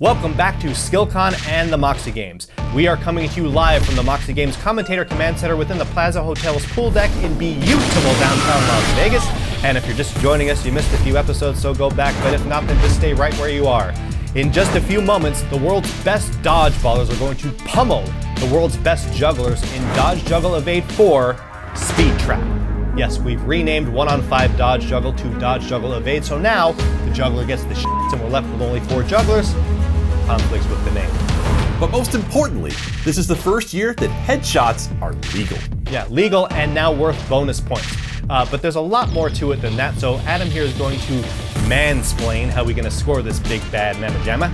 Welcome back to SkillCon and the Moxie Games. We are coming to you live from the Moxie Games Commentator Command Center within the Plaza Hotel's pool deck in beautiful downtown Las Vegas. And if you're just joining us, you missed a few episodes, so go back, but if not, then just stay right where you are. In just a few moments, the world's best dodgeballers are going to pummel the world's best jugglers in Dodge Juggle Evade 4 Speed Trap. Yes, we've renamed 1-on-5 Dodge Juggle to Dodge Juggle Evade, so now the juggler gets the shits and we're left with only 4 jugglers. Conflicts with the name. But most importantly, this is the first year that headshots are legal. Yeah, legal and now worth bonus points. But there's a lot more to it than that, so Adam here is going to mansplain how we're going to score this big bad mamma jamma.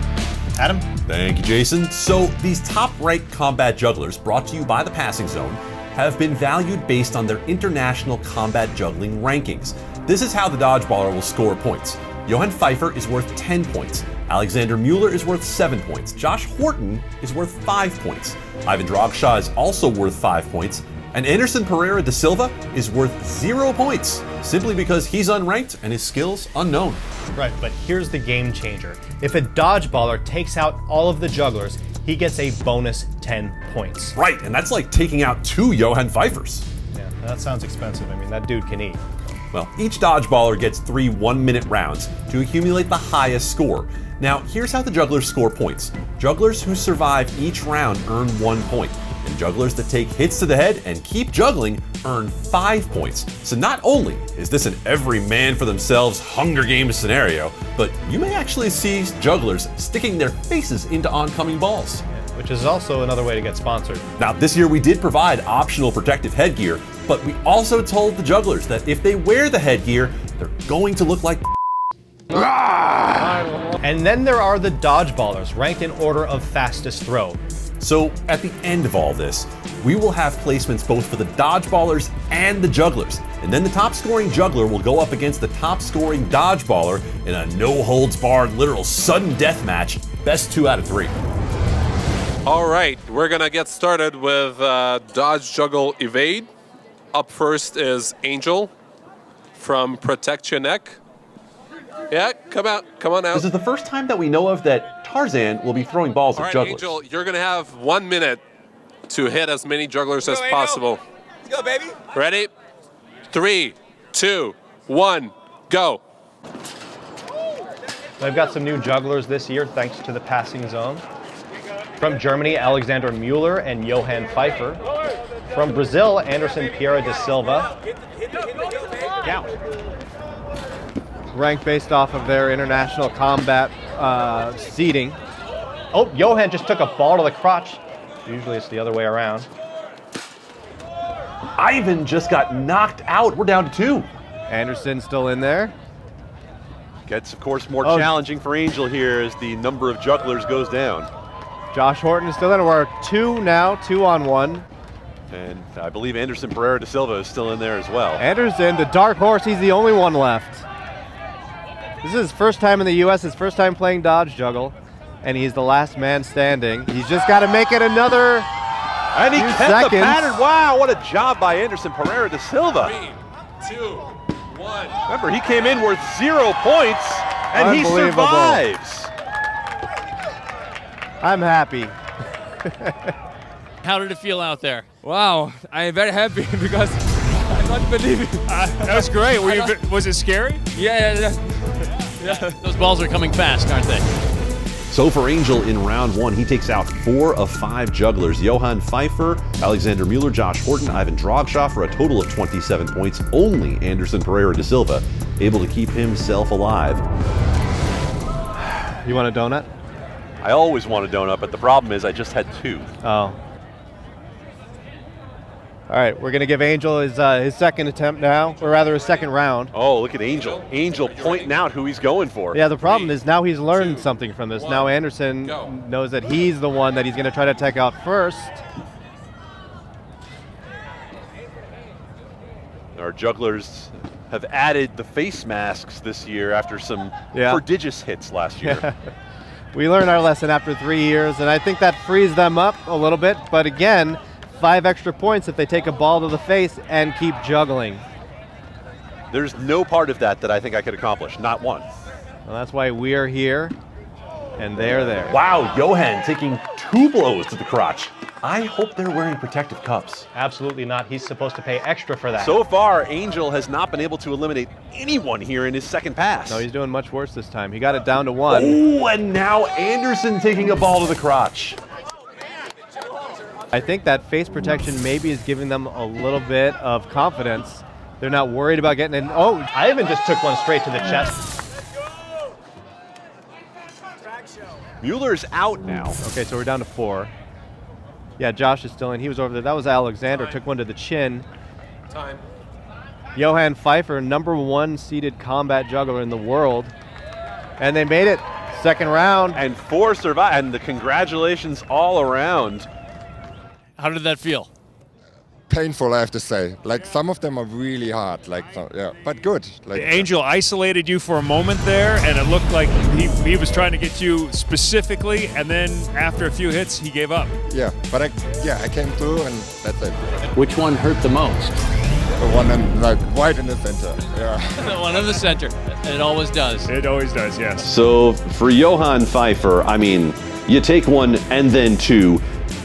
Adam? Thank you, Jason. So these top-ranked combat jugglers, brought to you by the Passing Zone, have been valued based on their international combat juggling rankings. This is how the dodgeballer will score points. Johann Pfeiffer is worth 10 points. Alexander Mueller is worth 7 points. Josh Horton is worth 5 points. Ivan Dragshaw is also worth 5 points. And Anderson Pereira da Silva is worth 0 points, simply because he's unranked and his skills unknown. Right, but here's the game changer. If a dodgeballer takes out all of the jugglers, he gets a bonus 10 points. Right, and that's like taking out 2 Johann Pfeiffers. Yeah, that sounds expensive. I mean, that dude can eat. Well, each dodgeballer gets 3 one-minute rounds to accumulate the highest score. Now, here's how the jugglers score points. Jugglers who survive each round earn 1 point, and jugglers that take hits to the head and keep juggling earn 5 points. So not only is this an every man for themselves Hunger Games scenario, but you may actually see jugglers sticking their faces into oncoming balls. Which is also another way to get sponsored. Now, this year we did provide optional protective headgear, but we also told the jugglers that if they wear the headgear, they're going to look like And then there are the dodgeballers, ranked in order of fastest throw. So at the end of all this, we will have placements both for the dodgeballers and the jugglers. And then the top scoring juggler will go up against the top scoring dodgeballer in a no holds barred, literal sudden death match, best 2 out of 3. All right, we're gonna get started with Dodge Juggle Evade. Up first is Angel from Protect Your Neck. Yeah, come on out. This is the first time that we know of that Tarzan will be throwing balls at jugglers. Angel, you're gonna have 1 minute to hit as many jugglers as possible. Let's go, baby. Ready? 3, 2, 1, go. I've got some new jugglers this year, thanks to the Passing Zone. From Germany, Alexander Mueller and Johann Pfeiffer. From Brazil, Anderson Pereira da Silva. Ranked based off of their international combat seeding. Oh, Johann just took a ball to the crotch. Usually it's the other way around. Ivan just got knocked out. We're down to 2. Anderson still in there. Gets, of course, more challenging for Angel here as the number of jugglers goes down. Josh Horton is still in. We're 2 now, 2 on 1. And I believe Anderson Pereira da Silva is still in there as well. Anderson, the dark horse, he's the only one left. This is his first time in the U.S., his first time playing Dodge Juggle, and he's the last man standing. He's just got to make it another And he few kept seconds. the pattern. Wow, what a job by Anderson Pereira da Silva. 3, 2, 1. Remember, he came in worth 0 points, and he Unbelievable. survives. I'm happy. How did it feel out there? Wow, I'm very happy because I not believe it. That was great. Was it scary? Yeah. Those balls are coming fast, aren't they? So for Angel in round 1, he takes out 4 of 5 jugglers. Johann Pfeiffer, Alexander Mueller, Josh Horton, Ivan Dragshaw for a total of 27 points. Only Anderson Pereira da Silva able to keep himself alive. You want a donut? I always want a donut, but the problem is I just had 2. Oh. All right, we're going to give Angel his second attempt now, or rather his second round. Oh, look at Angel. Angel pointing out who he's going for. Yeah, the problem is now he's learned something from this. Now Anderson knows that he's the one that he's going to try to take out first. Our jugglers have added the face masks this year after some prodigious hits last year. Yeah. We learned our lesson after 3 years, and I think that frees them up a little bit. But again, 5 extra points if they take a ball to the face and keep juggling. There's no part of that I think I could accomplish, not one. Well, that's why we're here. And they're there. Wow, Johan taking 2 blows to the crotch. I hope they're wearing protective cuffs. Absolutely not. He's supposed to pay extra for that. So far, Angel has not been able to eliminate anyone here in his second pass. No, he's doing much worse this time. He got it down to 1. Oh, and now Anderson taking a ball to the crotch. I think that face protection maybe is giving them a little bit of confidence. They're not worried about getting in. Oh, Ivan just took one straight to the chest. Mueller's out now. Okay, so we're down to 4. Yeah, Josh is still in. He was over there. That was Alexander. Took one to the chin. Time. Johan Pfeiffer, #1 seeded combat juggler in the world. And they made it. Second round. And 4 survive. And the congratulations all around. How did that feel? Painful, I have to say. Like, some of them are really hard. Like, yeah, but good. Like, Angel isolated you for a moment there, and it looked like he was trying to get you specifically, and then after a few hits, he gave up. yeah, but I came through, and that's it. Which one hurt the most? The one in, like, right in the center. Yeah. The one in the center. It always does. It always does, yes. So for Johan Pfeiffer, I mean, you take 1 and then 2.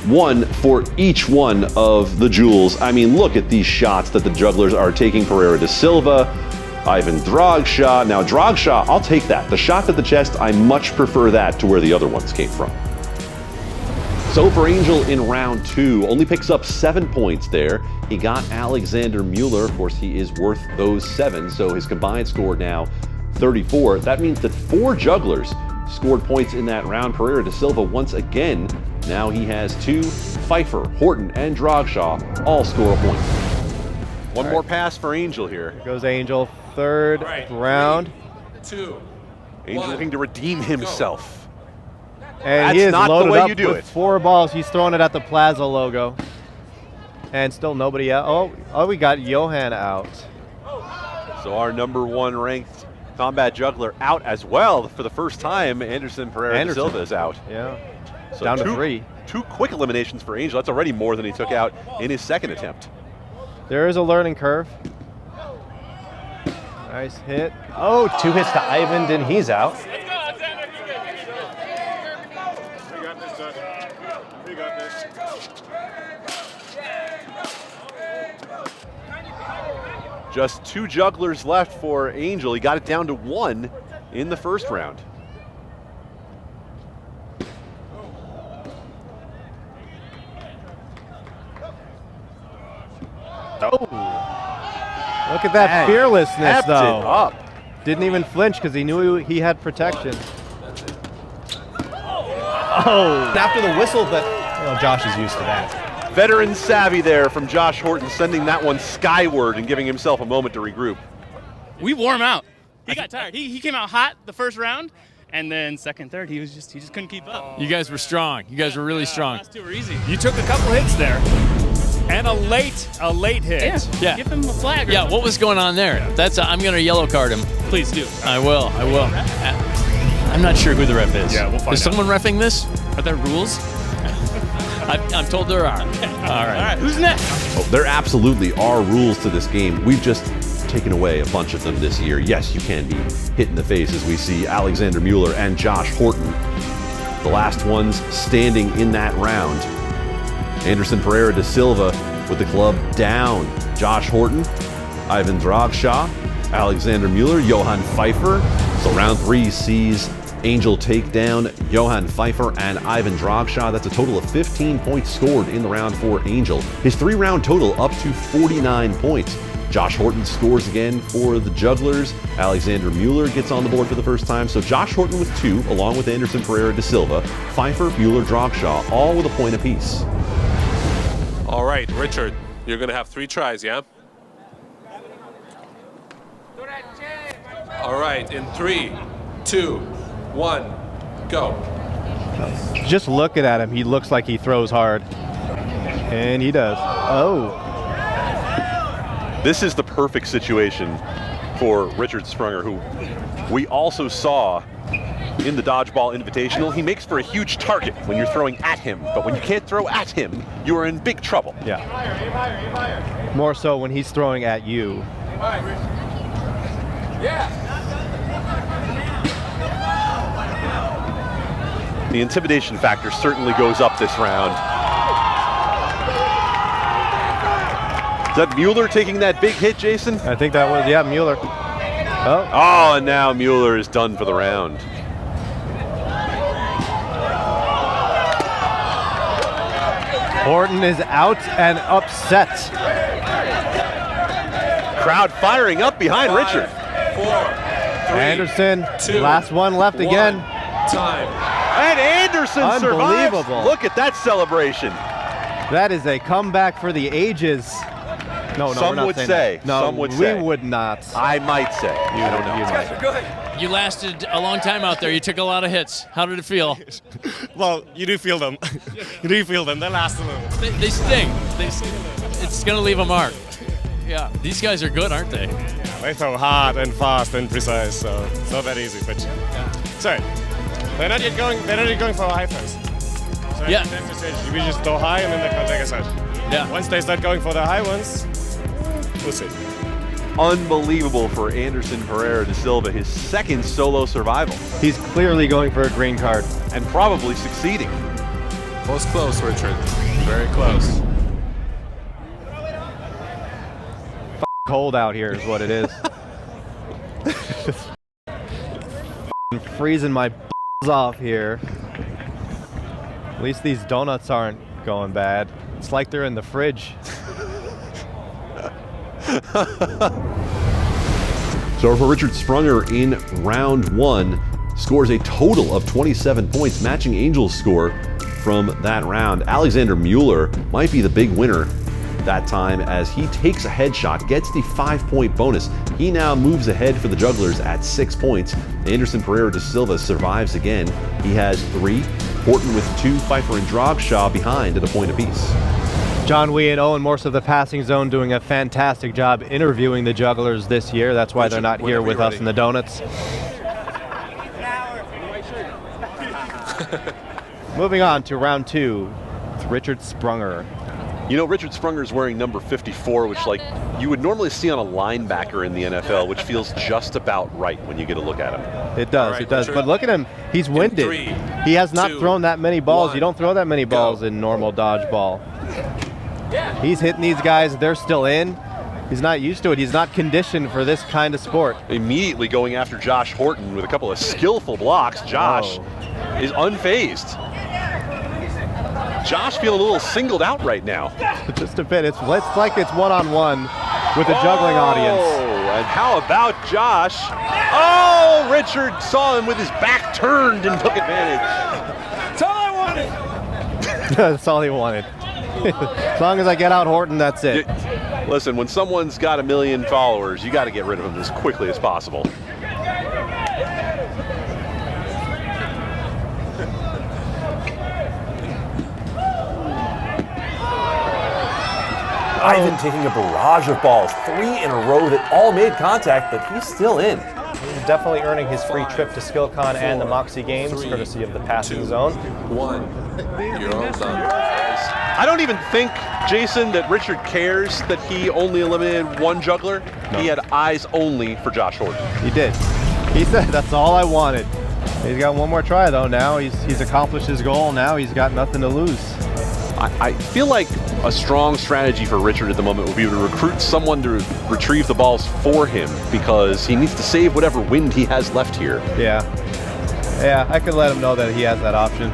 1 for each one of the jewels. I mean, look at these shots that the jugglers are taking. Pereira da Silva, Ivan Dragshaw. Now, Dragshaw, I'll take that. The shot to the chest, I much prefer that to where the other ones came from. So for Angel in round 2, only picks up 7 points there. He got Alexander Mueller. Of course, he is worth those 7, so his combined score now 34. That means that 4 jugglers scored points in that round. Pereira da Silva once again. Now he has 2. Pfeiffer, Horton, and Dragshaw all score a point. One more pass for Angel here. Here goes Angel, third round. 3, 2, Angel 1. looking to redeem himself. And That's he is not the loaded way up you do with it. 4 balls. He's throwing it at the Plaza logo. And still nobody out. Oh, we got Johan out. So our #1 ranked combat juggler out as well for the first time. Anderson Pereira da Silva is out. Yeah. So Down to 3. 2 quick eliminations for Angel. That's already more than he took out in his second attempt. There is a learning curve. Nice hit. Oh, 2 hits to Ivan, and he's out. Just 2 jugglers left for Angel. He got it down to 1 in the first round. Oh. Look at that fearlessness, Kept though. it up. Didn't even flinch because he knew he had protection. Oh. After the whistle, but Josh is used to that. Veteran savvy there from Josh Horton, sending that one skyward and giving himself a moment to regroup. We wore him out. He got tired. He came out hot the first round, and then second, third, he just couldn't keep up. You guys were strong. You guys were really strong. Last 2 were easy. You took a couple hits there, and a late hit. Yeah. Give him a flag. Yeah, what was going on there? I'm going to yellow card him. Please do. I will. I'm not sure who the ref is. Yeah, we'll find out. Is someone reffing this? Are there rules? I'm told there are. All right. All right, who's next? Oh, there absolutely are rules to this game. We've just taken away a bunch of them this year. Yes, you can be hit in the face as we see Alexander Mueller and Josh Horton, the last ones standing in that round. Anderson Pereira da Silva with the club down. Josh Horton, Ivan Dragshaw, Alexander Mueller, Johan Pfeiffer. So round 3 sees Angel take down Johan Pfeiffer and Ivan Dragshaw. That's a total of 15 points scored in the round for Angel. His 3-round total up to 49 points. Josh Horton scores again for the jugglers. Alexander Mueller gets on the board for the first time. So Josh Horton with 2, along with Anderson Pereira da Silva. Pfeiffer, Mueller, Dragshaw, all with a point apiece. All right, Richard, you're going to have 3 tries, yeah? All right, in 3, 2, 1, go. Just looking at him, he looks like he throws hard. And he does. Oh. This is the perfect situation for Richard Sprunger, who we also saw in the Dodgeball Invitational. He makes for a huge target when you're throwing at him, but when you can't throw at him, you are in big trouble. Yeah. More so when he's throwing at you. The intimidation factor certainly goes up this round. Is that Mueller taking that big hit, Jason? I think that was, yeah, Mueller. Oh. Oh, and now Mueller is done for the round. Horton is out and upset. Crowd firing up behind Richard. 4, 3, Anderson, 2, last one left 1. again. Time. And Anderson survives. Unbelievable. Look at that celebration. That is a comeback for the ages. No, Some we're not would saying say. that. No, Some would say. we would not. I might say. I don't know. You might. You lasted a long time out there. You took a lot of hits. How did it feel? Well, you do feel them. You do feel them. They last a little. They sting. It's going to leave a mark. Yeah, these guys are good, aren't they? Yeah, they throw hard and fast and precise, so it's not that easy. But sorry, they're not yet going for a high first. So Yeah. we just throw high and then they come take a side. Yeah. Once they start going for the high ones, we'll see. Unbelievable for Anderson Pereira da Silva, his second solo survival, He's clearly going for a green card. and probably succeeding. Was close, Richard. Very close. Cold out here is what it is. Freezing my off here. At least these donuts aren't going bad. It's like they're in the fridge. So for Richard Sprunger in round 1, scores a total of 27 points, matching Angel's score from that round. Alexander Mueller might be the big winner that time as he takes a headshot, gets the 5-point bonus. He now moves ahead for the jugglers at 6 points. Anderson Pereira da Silva survives again. He has 3. Horton with 2, Pfeiffer and Drogshaw behind at a point apiece. John Wee and Owen Morse of the Passing Zone doing a fantastic job interviewing the jugglers this year. That's why they're not here with us in the donuts. Moving on to round 2, with Richard Sprunger. You know, Richard Sprunger's wearing number 54, which you would normally see on a linebacker in the NFL, which feels just about right when you get a look at him. It does, right, it does. Richard. But look at him, he's winded. 3, He has not 2, thrown that many balls. 1, You don't throw that many balls in normal dodgeball. He's hitting these guys, they're still in. He's not used to it. He's not conditioned for this kind of sport. Immediately going after Josh Horton with a couple of skillful blocks. Josh is unfazed. Josh feeling a little singled out right now. Just a bit. It's like it's one-on-one with a juggling audience. And how about Josh? Oh, Richard saw him with his back turned and took advantage. That's all I wanted. That's all he wanted. As long as I get out Horton, that's it. Listen, when someone's got 1 million followers, you got to get rid of them as quickly as possible. Ivan taking a barrage of balls, 3 in a row that all made contact, but he's still in. He's definitely earning his free trip to SkillCon and the Moxie Games, courtesy of the Passing Zone. 1. You're all done. I don't even think, Jason, that Richard cares that he only eliminated 1 juggler. No. He had eyes only for Josh Horton. He did. He said, that's all I wanted. He's got one more try, though. Now he's accomplished his goal. Now he's got nothing to lose. I feel like a strong strategy for Richard at the moment would be to recruit someone to retrieve the balls for him, because he needs to save whatever wind he has left here. Yeah, I could let him know that he has that option.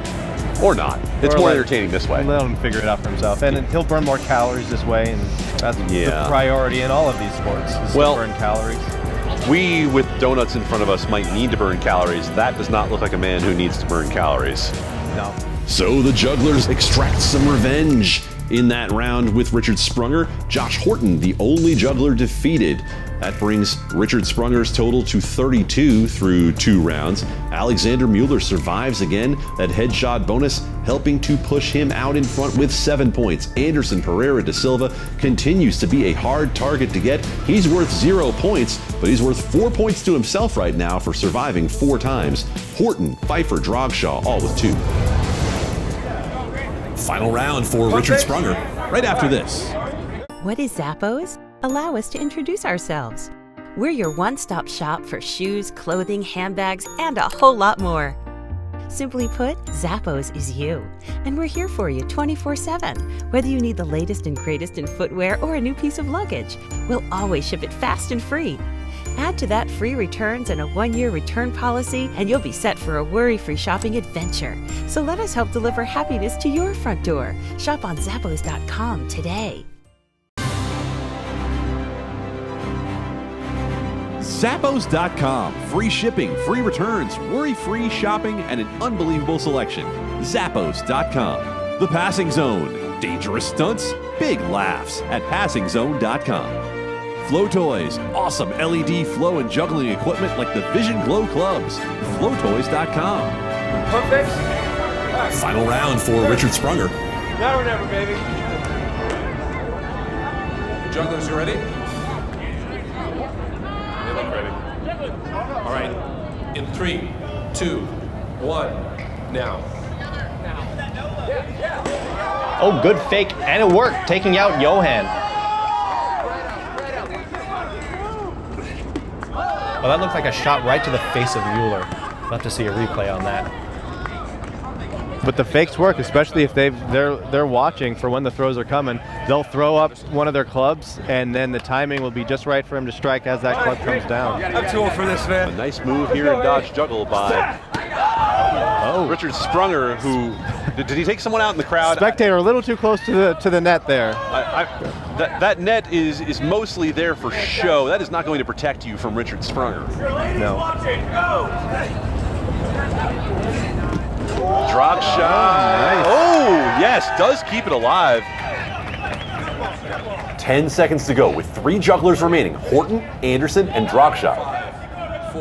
Or not. It's more entertaining this way. Let him figure it out for himself. And he'll burn more calories this way, and that's the priority in all of these sports, is to burn calories. We, with donuts in front of us, might need to burn calories. That does not look like a man who needs to burn calories. No. So the jugglers extract some revenge in that round with Richard Sprunger. Josh Horton, the only juggler defeated. That brings Richard Sprunger's total to 32 through 2 rounds. Alexander Mueller survives again, that headshot bonus helping to push him out in front with 7 points. Anderson Pereira da Silva continues to be a hard target to get. He's worth 0 points, but he's worth 4 points to himself right now for surviving 4 times. Horton, Pfeiffer, Drogshaw, all with 2. Final round for Richard Sprunger, right after this. What is Zappos? Allow us to introduce ourselves. We're your one-stop shop for shoes, clothing, handbags, and a whole lot more. Simply put, Zappos is you. And we're here for you 24/7. Whether you need the latest and greatest in footwear or a new piece of luggage, we'll always ship it fast and free. Add to that free returns and a 1-year return policy, and you'll be set for a worry-free shopping adventure. So let us help deliver happiness to your front door. Shop on Zappos.com today. Zappos.com. Free shipping, free returns, worry-free shopping, and an unbelievable selection. Zappos.com. The Passing Zone. Dangerous stunts, big laughs at PassingZone.com. Flow Toys. Awesome LED flow and juggling equipment like the Vision Glow clubs. FlowToys.com. Perfect. Final round for Richard Sprunger. Now or never, baby. Jugglers, you ready? They look ready. All right. In 3, 2, 1, now. Oh, good fake, and it worked, taking out Johan. Oh, that looked like a shot right to the face of Mueller. We'll have to see a replay on that. But the fakes work, especially if they're watching for when the throws are coming. They'll throw up one of their clubs, and then the timing will be just right for him to strike as that club comes down. I'm too old for this, man. A nice move here in dodge juggle by Richard Sprunger, who did he take someone out in the crowd? Spectator a little too close to the net there. That net is mostly there for show. That is not going to protect you from Richard Sprunger. No. Drop shot. Nice. Oh, yes, does keep it alive. 10 seconds to go with 3 jugglers remaining. Horton, Anderson, and Drogshot.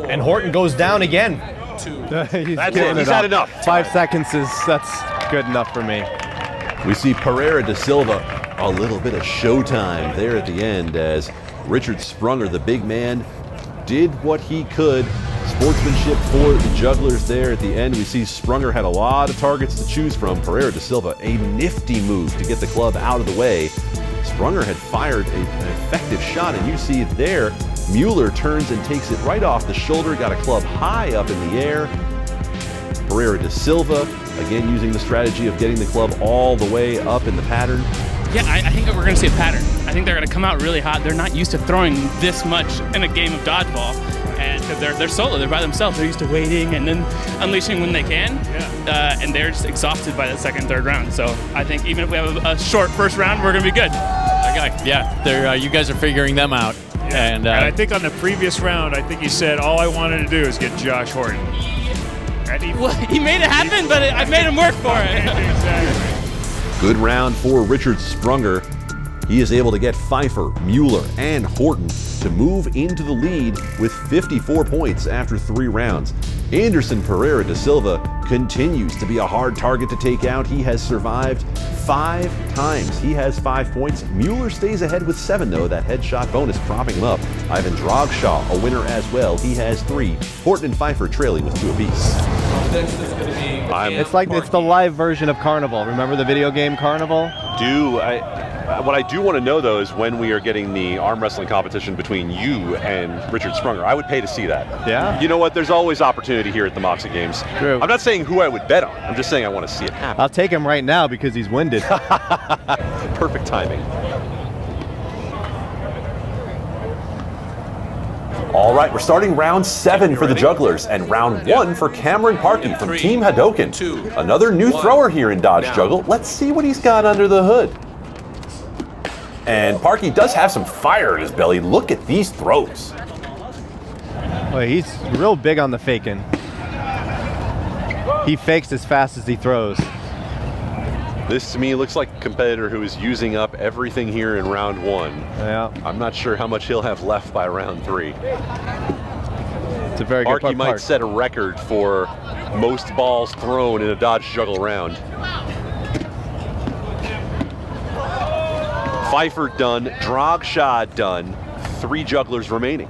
And Horton goes down again. He's had enough. 5 seconds that's good enough for me. We see Pereira da Silva, a little bit of showtime there at the end as Richard Sprunger, the big man, did what he could. Sportsmanship for the jugglers there at the end. We see Sprunger had a lot of targets to choose from. Pereira da Silva, a nifty move to get the club out of the way. Sprunger had fired an effective shot, and you see there, Mueller turns and takes it right off the shoulder, got a club high up in the air. Pereira da Silva, again using the strategy of getting the club all the way up in the pattern. Yeah, I think that we're going to see a pattern. I think they're going to come out really hot. They're not used to throwing this much in a game of dodgeball, and because they're solo, they're by themselves. They're used to waiting and then unleashing when they can, and they're just exhausted by the second, third round. So I think even if we have a short first round, we're going to be good. Yeah, you guys are figuring them out. Yeah. And I think on the previous round, I think he said all I wanted to do is get Josh Horton. Well, he made it happen, but I made him work for it. Exactly. Good round for Richard Sprunger. He is able to get Pfeiffer, Mueller, and Horton to move into the lead with 54 points after 3 rounds. Anderson Pereira da Silva continues to be a hard target to take out. He has survived 5 times. He has 5 points. Mueller stays ahead with 7, though. That headshot bonus propping him up. Ivan Drogshaw, a winner as well. He has 3. Horton and Pfeiffer trailing with 2 apiece. It's like it's the live version of Carnival. Remember the video game Carnival? What I do want to know, though, is when we are getting the arm wrestling competition between you and Richard Sprunger. I would pay to see that. Yeah? You know what? There's always opportunity here at the Moxie Games. True. I'm not saying who I would bet on. I'm just saying I want to see it happen. I'll take him right now because he's winded. Perfect timing. All right, we're starting round 7 for the jugglers and round 1 for Cameron Parkey from Team Hadoken. Another new thrower here in dodge juggle. Let's see what he's got under the hood. And Parkey does have some fire in his belly. Look at these throws. Well, he's real big on the faking. He fakes as fast as he throws. This to me looks like a competitor who is using up everything here in round 1. Yeah. I'm not sure how much he'll have left by round 3. It's a very good Parkey might set a record for most balls thrown in a dodge juggle round. Pfeiffer done, Drogshaw done, 3 jugglers remaining.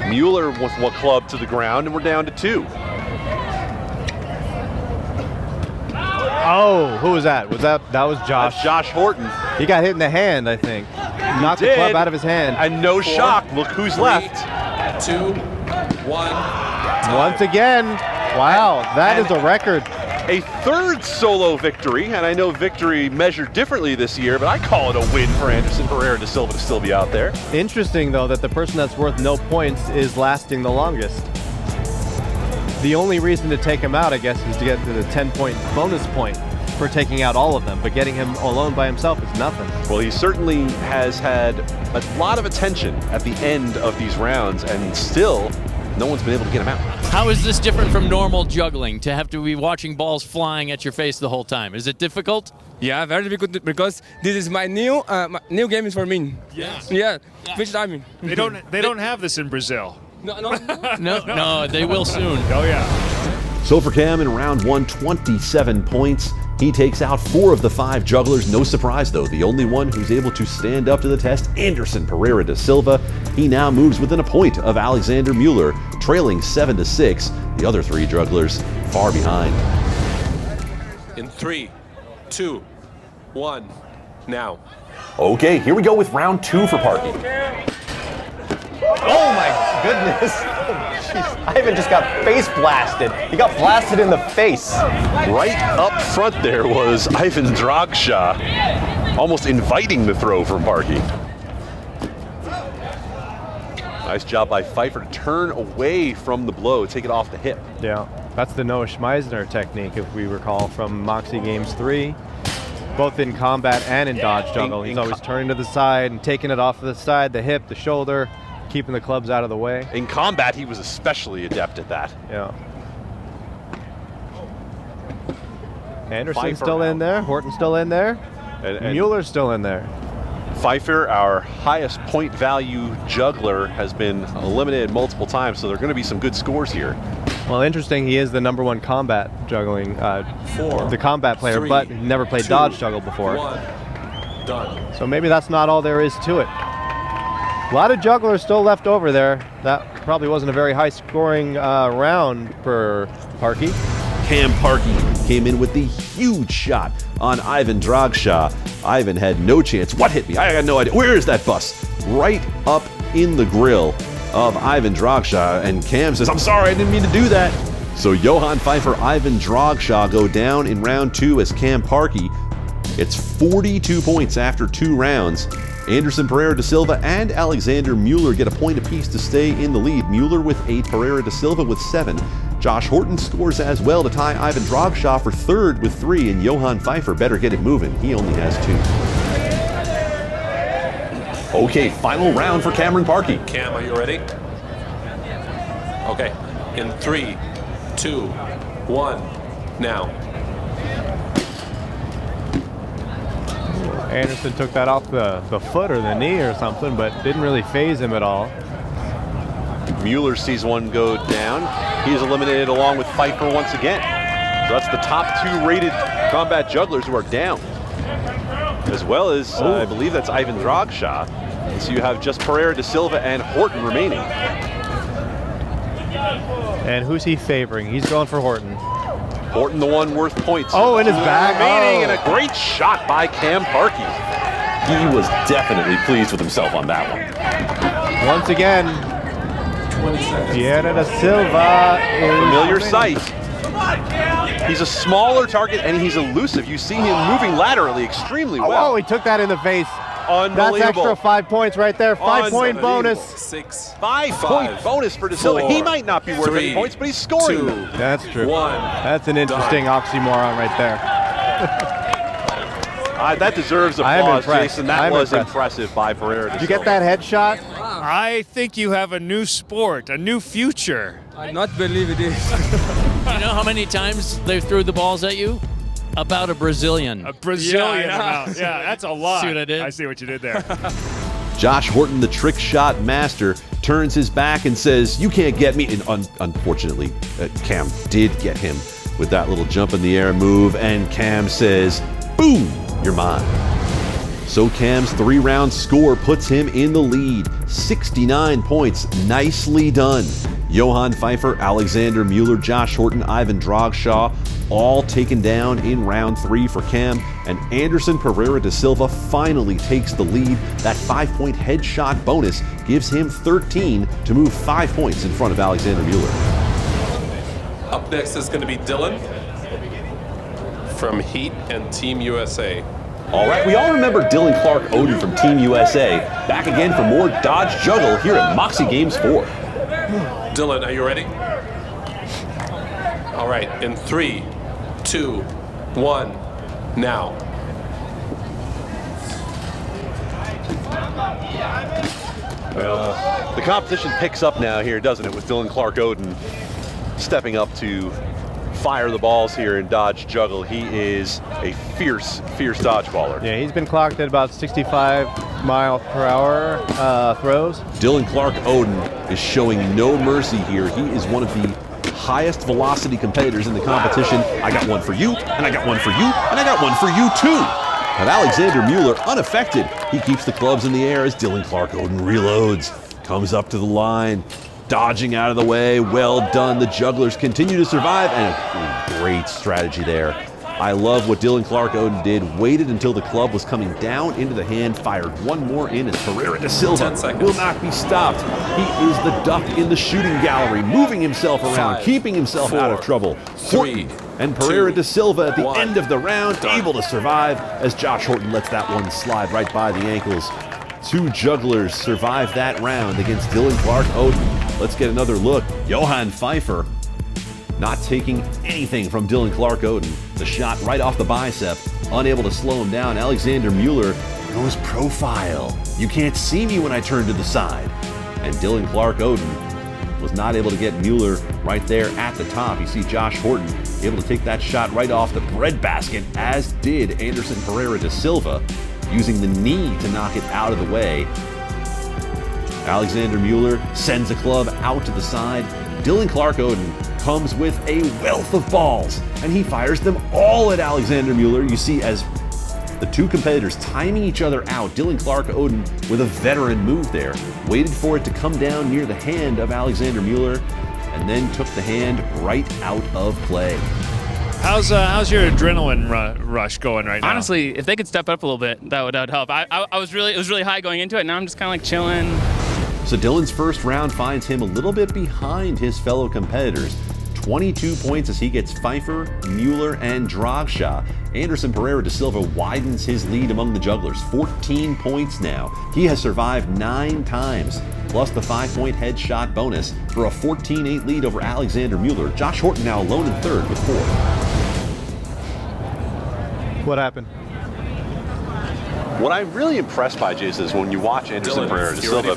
Mueller with 1 club to the ground, and we're down to 2. Oh, who was that? That was Josh. That's Josh Horton. He got hit in the hand, I think. Knocked the club out of his hand. And no shock, look who's left. 2, 1. Once again, wow, that is a record. A third solo victory, and I know victory measured differently this year, but I call it a win for Anderson Pereira da Silva to still be out there. Interesting, though, that the person that's worth no points is lasting the longest. The only reason to take him out, I guess, is to get to the 10-point bonus point for taking out all of them, but getting him alone by himself is nothing. Well, he certainly has had a lot of attention at the end of these rounds, and still, no one's been able to get him out. How is this different from normal juggling, to have to be watching balls flying at your face the whole time? Is it difficult? Yeah, very difficult because this is my new game for me. Yes. Yeah, which timing. They don't have this in Brazil. No, they will soon. Oh yeah. So for Cam in round 1, 27 points. He takes out 4 of the 5 jugglers. No surprise though, the only one who's able to stand up to the test, Anderson Pereira da Silva. He now moves within a point of Alexander Mueller, trailing 7-6. The other 3 jugglers far behind. In 3, 2, 1, now. Okay, here we go with round 2 for Parky. Oh my goodness. Jeez, Ivan just got face blasted. He got blasted in the face. Right up front there was Ivan Dragsha, almost inviting the throw from Parky. Nice job by Pfeiffer to turn away from the blow, take it off the hip. Yeah, that's the Noah Schmeisner technique, if we recall, from Moxie Games 3. Both in combat and in dodge juggle. He's always turning to the side and taking it off to the side, the hip, the shoulder, keeping the clubs out of the way. In combat, he was especially adept at that. Yeah. Anderson's still in there. Horton's still in there. And Mueller's still in there. Pfeiffer, our highest point value juggler, has been eliminated multiple times, so there are going to be some good scores here. Well, interesting, he is the #1 combat juggling, 4, the combat player, 3, but never played 2, dodge juggle before. 1, done. So maybe that's not all there is to it. A lot of jugglers still left over there. That probably wasn't a very high scoring round for Parky. Cam Parky came in with the huge shot on Ivan Dragsha. Ivan had no chance. What hit me? I got no idea. Where is that bus? Right up in the grill of Ivan Dragsha, and Cam says, I'm sorry, I didn't mean to do that. So Johan Pfeiffer, Ivan Dragsha go down in round 2 as Cam Parky. It's 42 points after 2 rounds. Anderson Pereira da Silva and Alexander Mueller get a point apiece to stay in the lead. Mueller with 8, Pereira da Silva with 7. Josh Horton scores as well to tie Ivan Dragsha for 3rd with 3, and Johan Pfeiffer better get it moving. He only has 2. Okay, final round for Cameron Parky. Cam, are you ready? Okay, in 3, 2, 1, now. Anderson took that off the foot or the knee or something, but didn't really phase him at all. Mueller sees one go down. He is eliminated along with Pfeiffer once again. So that's the top 2 rated combat jugglers who are down. As well as, I believe that's Ivan Dragsha. And so you have just Pereira da Silva and Horton remaining. And who's he favoring? He's going for Horton. Horton, the one worth points. Oh, in his back. Remaining, and a great shot by Cam Parky. He was definitely pleased with himself on that one. Once again, Pereira da Silva is familiar sight. He's a smaller target and he's elusive. You see him moving laterally extremely well. Oh, he took that in the face. Unbelievable. That's extra 5 points right there. 5-point bonus. 6, 5-point bonus for da Silva. 4, He might not be worth 3, any points, but he's scoring 2, them. That's true. 1. That's an interesting oxymoron right there. That deserves applause, Jason. That was impressive by Pereira da Silva. Did you get that headshot? I think you have a new sport, a new future. I not believe it is. You know how many times they threw the balls at you? About a Brazilian. A Brazilian Yeah, amount. Yeah, that's a lot. See what I did? I see what you did there. Josh Horton, the trick shot master, turns his back and says, you can't get me. And unfortunately, Cam did get him with that little jump in the air move, and Cam says, boom, you're mine. So Cam's 3-round score puts him in the lead, 69 points. Nicely done. Johann Pfeiffer, Alexander Mueller, Josh Horton, Ivan Drogshaw, all taken down in round 3 for Cam, and Anderson Pereira da Silva finally takes the lead. That 5-point headshot bonus gives him 13 to move 5 points in front of Alexander Mueller. Up next is going to be Dylan from Heat and Team USA. All right, we all remember Dylan Clark Odin from Team USA. Back again for more Dodge Juggle here at Moxie Games 4. Dylan, are you ready? All right, in 3, 2, 1, now. Well, the competition picks up now here, doesn't it, with Dylan Clark Odin stepping up to fire the balls here in Dodge Juggle. He is a fierce dodgeballer. Yeah, he's been clocked at about 65 mile/hour throws. Dylan Clark Odin is showing no mercy here. He is one of the highest velocity competitors in the competition. I got one for you, and I got one for you, and I got one for you too. But Alexander Mueller unaffected. He keeps the clubs in the air as Dylan Clark Odin reloads. Comes up to the line, dodging out of the way. Well done. The jugglers continue to survive, and a great strategy there. I love what Dylan Clark Odin did. Waited until the club was coming down into the hand, fired one more in as Pereira da Silva will not be stopped. He is the duck in the shooting gallery, moving himself around, keeping himself out of trouble. Horton and Pereira da Silva at the end of the round, able to survive as Josh Horton lets that one slide right by the ankles. 2 jugglers survive that round against Dylan Clark Odin. Let's get another look. Johann Pfeiffer not taking anything from Dylan Clark Odin. The shot right off the bicep, unable to slow him down. Alexander Mueller goes profile. You can't see me when I turn to the side. And Dylan Clark Odin was not able to get Mueller right there at the top. You see Josh Horton able to take that shot right off the breadbasket, as did Anderson Pereira da Silva, using the knee to knock it out of the way. Alexander Mueller sends the club out to the side. Dylan Clark Odin comes with a wealth of balls, and he fires them all at Alexander Mueller. You see as the 2 competitors timing each other out. Dylan Clark Odin with a veteran move there. Waited for it to come down near the hand of Alexander Mueller, and then took the hand right out of play. How's your adrenaline rush going right now? Honestly, if they could step up a little bit, that would help. It was really high going into it. Now I'm just kind of like chilling. So Dylan's first round finds him a little bit behind his fellow competitors. 22 points as he gets Pfeiffer, Mueller, and Drogshaw. Anderson Pereira da Silva widens his lead among the jugglers. 14 points now. He has survived 9 times, plus the 5-point headshot bonus for a 14-8 lead over Alexander Mueller. Josh Horton now alone in 3rd with 4. What happened? What I'm really impressed by, Jason, is when you watch Anderson Pereira da Silva,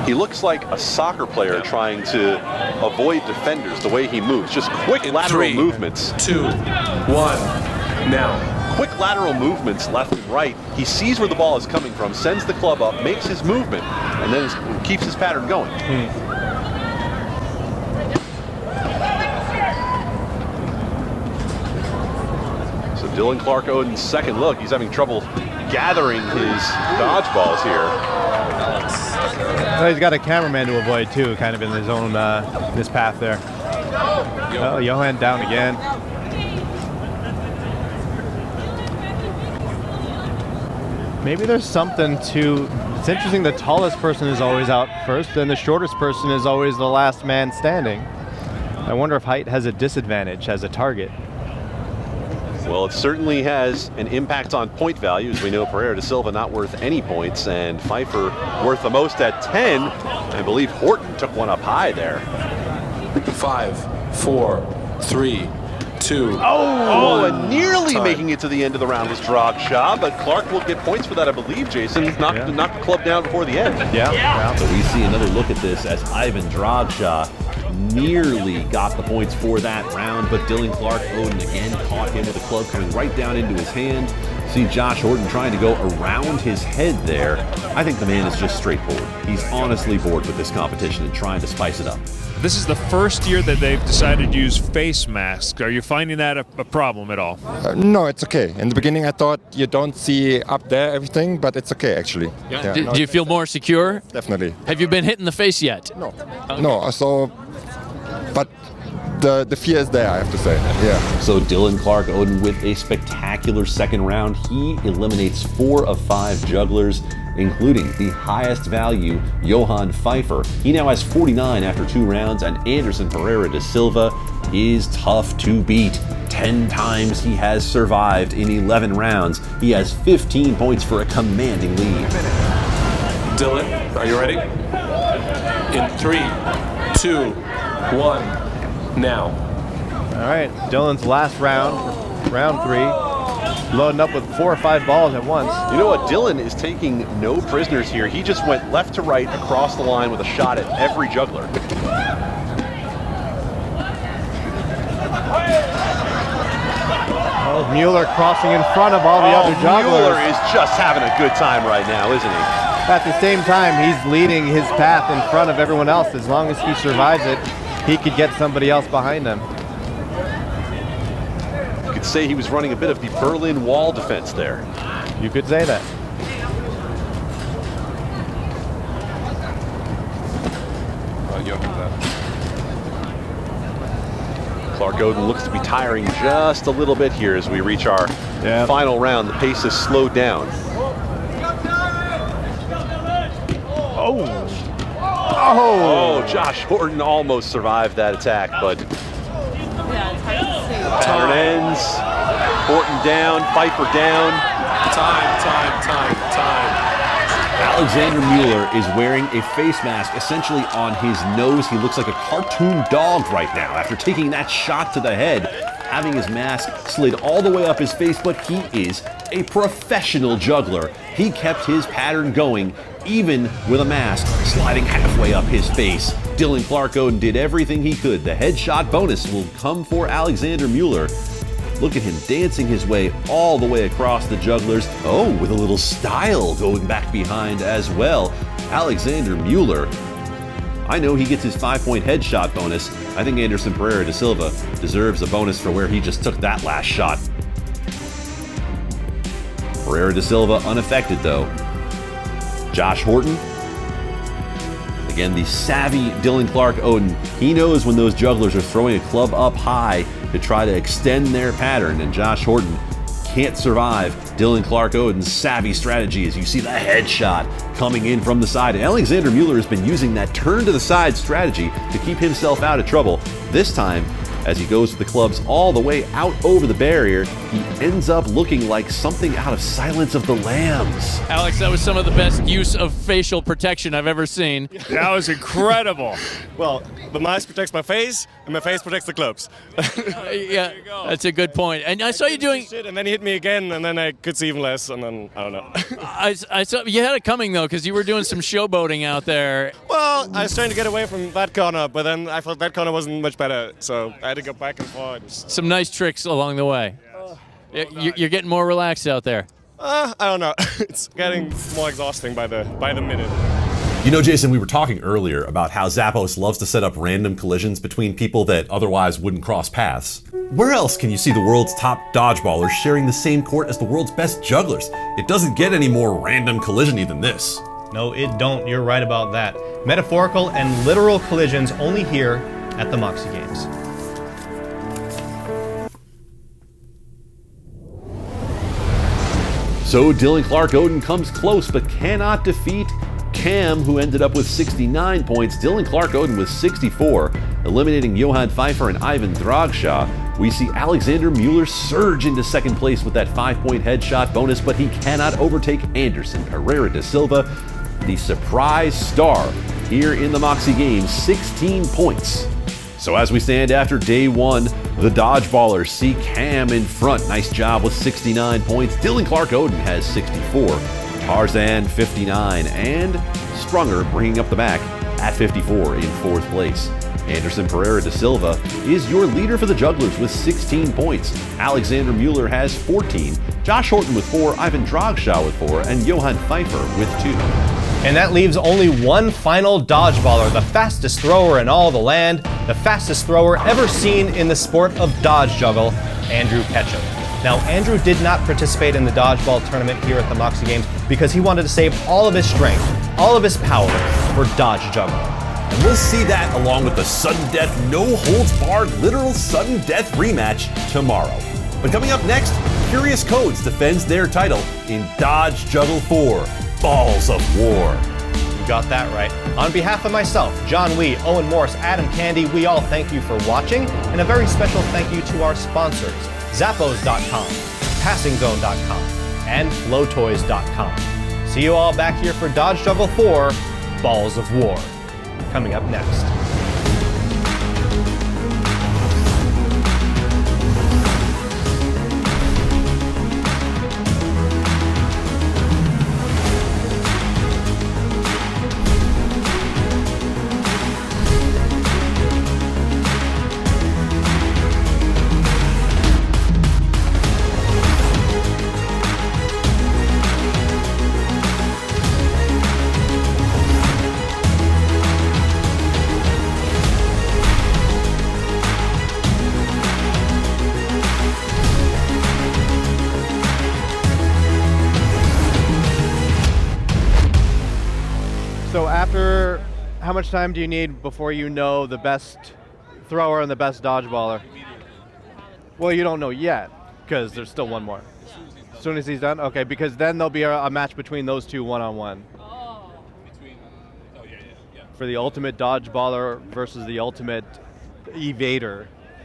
he looks like a soccer player trying to avoid defenders, the way he moves. Just quick lateral movements. 2, 1, now. Quick lateral movements left and right. He sees where the ball is coming from, sends the club up, makes his movement, and then keeps his pattern going. So Dylan Clark Odin's second look, he's having trouble gathering his dodgeballs here. Well, he's got a cameraman to avoid too, kind of in his own this path there. Oh, Johan down again. Maybe there's something to. It's interesting. The tallest person is always out first, and the shortest person is always the last man standing. I wonder if height has a disadvantage as a target. Well, it certainly has an impact on point value. As we know, Pereira da Silva not worth any points, and Pfeiffer worth the most at 10. I believe Horton took one up high there. 5, 4, 3, 2, Oh, and nearly making it to the end of the round was Drogshaw, but Clark will get points for that, I believe, Jason. Knocked the club down before the end. Yeah. So we see another look at this as Ivan Drogshaw nearly got the points for that round, but Dylan Clark Odin again caught him with a club coming right down into his hand. See Josh Horton trying to go around his head there. I think the man is just straightforward. He's honestly bored with this competition and trying to spice it up. This is the first year that they've decided to use face masks. Are you finding that a problem at all? No, it's okay. In the beginning, I thought you don't see up there everything, but it's okay actually. Do you feel more secure? Definitely. Have you been hit in the face yet? No. So but the fear is there, I have to say. Yeah. So Dylan Clark Odin with a spectacular second round. He eliminates 4 of 5 jugglers, including the highest value, Johan Pfeiffer. He now has 49 after 2 rounds, and Anderson Pereira da Silva is tough to beat. 10 times he has survived in 11 rounds. He has 15 points for a commanding lead. Dylan, are you ready? In 3, 2, 1. Now. All right, Dylan's last round, round 3, loading up with 4 or 5 balls at once. You know what? Dylan is taking no prisoners here. He just went left to right across the line with a shot at every juggler. Oh, Mueller crossing in front of all the other jugglers. Mueller is just having a good time right now, isn't he? At the same time, he's leading his path in front of everyone else. As long as he survives it, he could get somebody else behind him. You could say he was running a bit of the Berlin Wall defense there. You could say that. Clark Odin looks to be tiring just a little bit here as we reach our final round. The pace has slowed down. Oh, Josh Horton almost survived that attack, but pattern ends. Horton down, Pfeiffer down. Time. Alexander Mueller is wearing a face mask essentially on his nose. He looks like a cartoon dog right now after taking that shot to the head, having his mask slid all the way up his face, but he is a professional juggler. He kept his pattern going even with a mask sliding halfway up his face. Dylan Clark Odin did everything he could. The headshot bonus will come for Alexander Mueller. Look at him dancing his way all the way across the jugglers. Oh, with a little style going back behind as well. Alexander Mueller. I know he gets his 5-point headshot bonus. I think Anderson Pereira da Silva deserves a bonus for where he just took that last shot. Pereira da Silva unaffected though. Josh Horton. Again, the savvy Dylan Clark Odin. He knows when those jugglers are throwing a club up high to try to extend their pattern, and Josh Horton can't survive Dylan Clark Odin's savvy strategy as you see the headshot coming in from the side. And Alexander Mueller has been using that turn to the side strategy to keep himself out of trouble. This time, as he goes with the clubs all the way out over the barrier, he ends up looking like something out of Silence of the Lambs. Alex, that was some of the best use of facial protection I've ever seen. That was incredible. Well, the mask protects my face, and my face protects the clubs. Yeah, that's a good point. And I saw you doing... Shit, and then he hit me again, and then I could see even less, and then, I don't know. I saw you had it coming, though, because you were doing some showboating out there. Well, I was trying to get away from that corner, but then I thought that corner wasn't much better, so I had to go back and forth. Some nice tricks along the way. You're getting more relaxed out there. I don't know. It's getting more exhausting by the minute. You know, Jason, we were talking earlier about how Zappos loves to set up random collisions between people that otherwise wouldn't cross paths. Where else can you see the world's top dodgeballers sharing the same court as the world's best jugglers? It doesn't get any more random collision-y than this. No, it don't. You're right about that. Metaphorical and literal collisions only here at the Moxie Games. So Dylan Clark Odin comes close but cannot defeat Cam, who ended up with 69 points. Dylan Clark Odin with 64, eliminating Johan Pfeiffer and Ivan Dragshaw. We see Alexander Mueller surge into second place with that 5-point headshot bonus, but he cannot overtake Anderson Pereira da Silva, the surprise star here in the Moxie Games, 16 points. So as we stand after day 1, the dodgeballers see Cam in front. Nice job with 69 points. Dylan Clark Odin has 64. Tarzan 59, and Sprunger bringing up the back at 54 in 4th place. Anderson Pereira da Silva is your leader for the jugglers with 16 points. Alexander Mueller has 14, Josh Horton with 4, Ivan Dragshaw with 4, and Johan Pfeiffer with 2. And that leaves only one final dodgeballer, the fastest thrower in all the land, the fastest thrower ever seen in the sport of dodge juggle, Andrew Ketchum. Now, Andrew did not participate in the dodgeball tournament here at the Moxie Games because he wanted to save all of his strength, all of his power for dodge juggle. And we'll see that along with the sudden death, no holds barred, literal sudden death rematch tomorrow. But coming up next, Curious Codes defends their title in Dodge Juggle 4, Balls of War. You got that right. On behalf of myself, John Wee, Owen Morse, Adam Candy, we all thank you for watching, and a very special thank you to our sponsors, Zappos.com, PassingZone.com, and FlowToys.com. See you all back here for Dodge Juggle 4, Balls of War. Coming up next. So after, how much time do you need before you know the best thrower and the best dodgeballer? Well, you don't know yet, because there's still one more. As soon as he's done? Okay, because then there'll be a match between those two one-on-one. For the ultimate dodgeballer versus the ultimate evader.